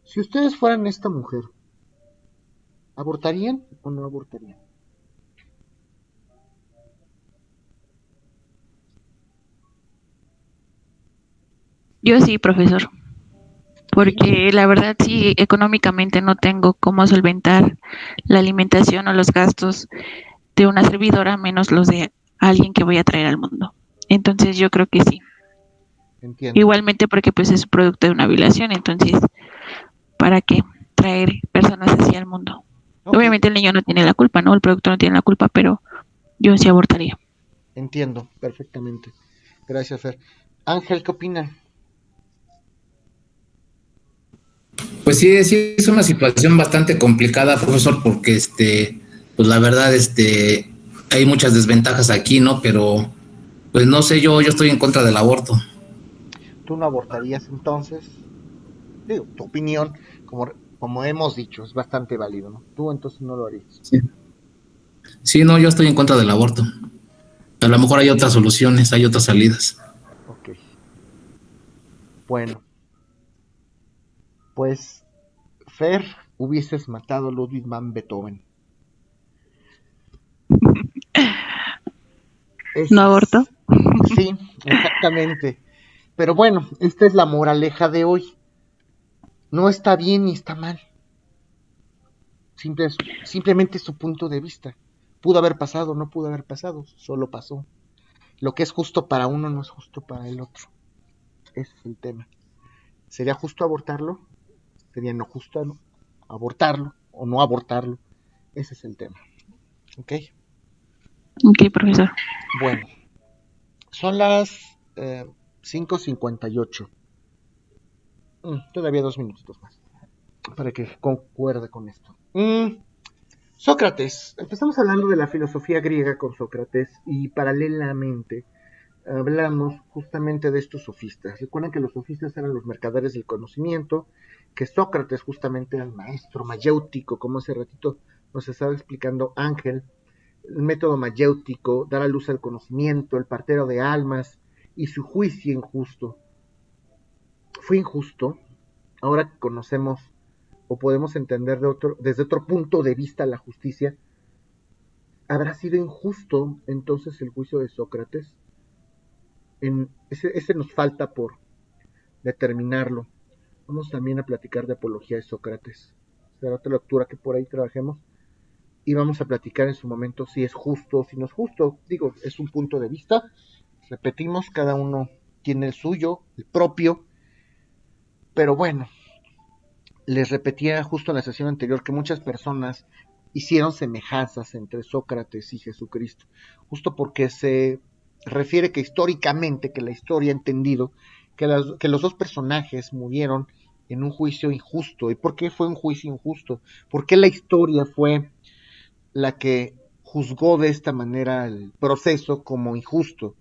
Si ustedes fueran esta mujer, ¿abortarían o no abortarían? Yo sí, profesor, ¿Sí? porque la verdad sí, económicamente no tengo cómo solventar la alimentación o los gastos de una servidora menos los de alguien que voy a traer al mundo. Entonces yo creo que sí. Entiendo. Igualmente porque pues es producto de una violación, entonces ¿para qué traer personas así al mundo? Ok, Obviamente el niño no tiene la culpa, ¿no? El producto no tiene la culpa, pero yo sí abortaría. entiendo perfectamente. Gracias, Fer. Ángel, ¿qué opina? Pues sí, sí es una situación bastante complicada, profesor, porque pues la verdad, hay muchas desventajas aquí, ¿no? Pero, pues no sé, yo estoy en contra del aborto. ¿Tú no abortarías entonces? Digo, tu opinión, como hemos dicho, es bastante válido, ¿no? Tú entonces no lo harías. Sí. Sí, no, yo estoy en contra del aborto. A lo mejor hay otras soluciones, hay otras salidas. Ok, bueno, pues Fer, hubieses matado a Ludwig van Beethoven. ¿No Ese aborto? es, sí, exactamente. Pero bueno, esta es la moraleja de hoy. No está bien ni está mal. Simplemente es su punto de vista. Pudo haber pasado, no pudo haber pasado, solo pasó. Lo que es justo para uno no es justo para el otro. Ese es el tema. ¿Sería justo abortarlo? ¿Sería no justo abortarlo o no abortarlo? Ese es el tema. ¿Ok? Ok, profesor. Bueno, son las 5:58. Todavía 2 minutitos más para que concuerde con esto. Sócrates. Empezamos hablando de la filosofía griega con Sócrates y paralelamente hablamos justamente de estos sofistas. Recuerden que los sofistas eran los mercaderes del conocimiento, que Sócrates justamente era el maestro mayéutico, como hace ratito nos estaba explicando Ángel, el método mayéutico, dar a luz al conocimiento, el partero de almas y su juicio injusto. Fue injusto, ahora que conocemos o podemos entender desde otro punto de vista la justicia, ¿habrá sido injusto entonces el juicio de Sócrates? Ese nos falta por determinarlo. Vamos también a platicar de apología de Sócrates. Será otra lectura que por ahí trabajemos. Y vamos a platicar en su momento si es justo o si no es justo. Digo, es un punto de vista. Repetimos, cada uno tiene el suyo, el propio. Pero bueno, les repetía justo en la sesión anterior que muchas personas hicieron semejanzas entre Sócrates y Jesucristo, justo porque se refiere que históricamente, que la historia ha entendido que los dos personajes murieron en un juicio injusto. ¿Y por qué fue un juicio injusto? ¿Por qué la historia fue la que juzgó de esta manera el proceso como injusto?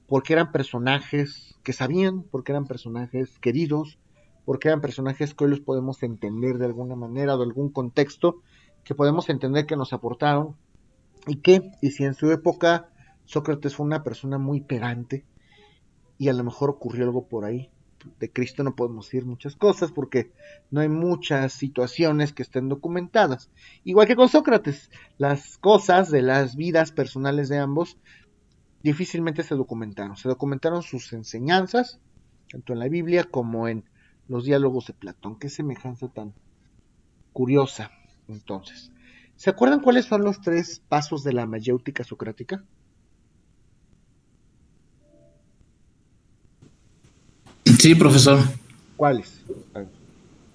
Porque eran personajes que sabían, porque eran personajes queridos, porque eran personajes que hoy los podemos entender de alguna manera o de algún contexto, que podemos entender que nos aportaron y si en su época Sócrates fue una persona muy pedante y a lo mejor ocurrió algo por ahí. De Cristo no podemos decir muchas cosas porque no hay muchas situaciones que estén documentadas. Igual que con Sócrates, las cosas de las vidas personales de ambos difícilmente se documentaron. Se documentaron sus enseñanzas, tanto en la Biblia como en los diálogos de Platón. Qué semejanza tan curiosa. Entonces, ¿se acuerdan cuáles son los 3 pasos de la mayéutica socrática? Sí, profesor. ¿Cuáles?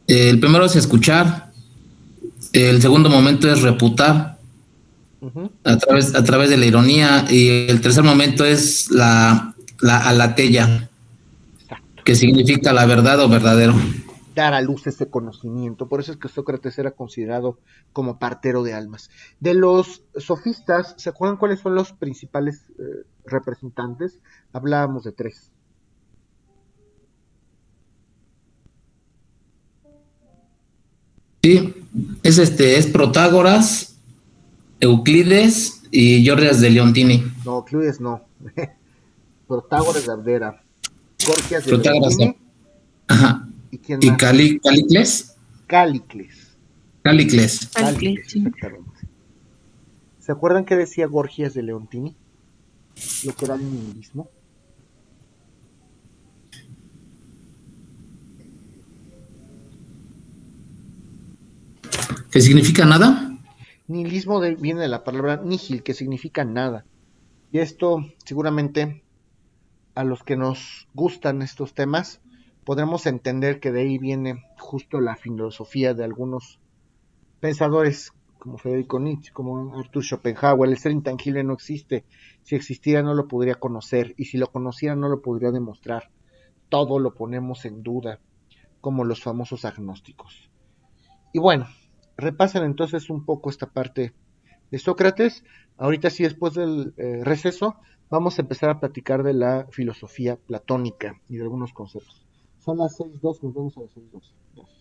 El primero es escuchar, el segundo momento es reputar Uh-huh. a través de la ironía y el tercer momento es la alatella, Exacto. que significa la verdad o verdadero. Dar a luz ese conocimiento. Por eso es que Sócrates era considerado como partero de almas. De los sofistas, ¿se acuerdan cuáles son los principales representantes? Hablábamos de 3. Sí, es Protágoras, Euclides y Gorgias de Leontini. No, Euclides no. Protágoras de Abdera, Gorgias de Protágoras, Leontini. ajá. ¿Y quién Y más? Calicles. Cálicles. Calicles. Cálicles, exactamente. ¿Se acuerdan qué decía Gorgias de Leontini? Lo que era el nihilismo. ¿Qué significa nada? Nihilismo viene de la palabra nihil, que significa nada. Y esto seguramente a los que nos gustan estos temas podremos entender que de ahí viene justo la filosofía de algunos pensadores como Federico Nietzsche, como Arthur Schopenhauer. El ser intangible no existe. Si existiera no lo podría conocer y si lo conociera no lo podría demostrar. Todo lo ponemos en duda, como los famosos agnósticos. Y bueno, repasen entonces un poco esta parte de Sócrates. Ahorita sí, después del receso, vamos a empezar a platicar de la filosofía platónica y de algunos conceptos. Son las 6:02, nos vemos a las 6:02. Gracias.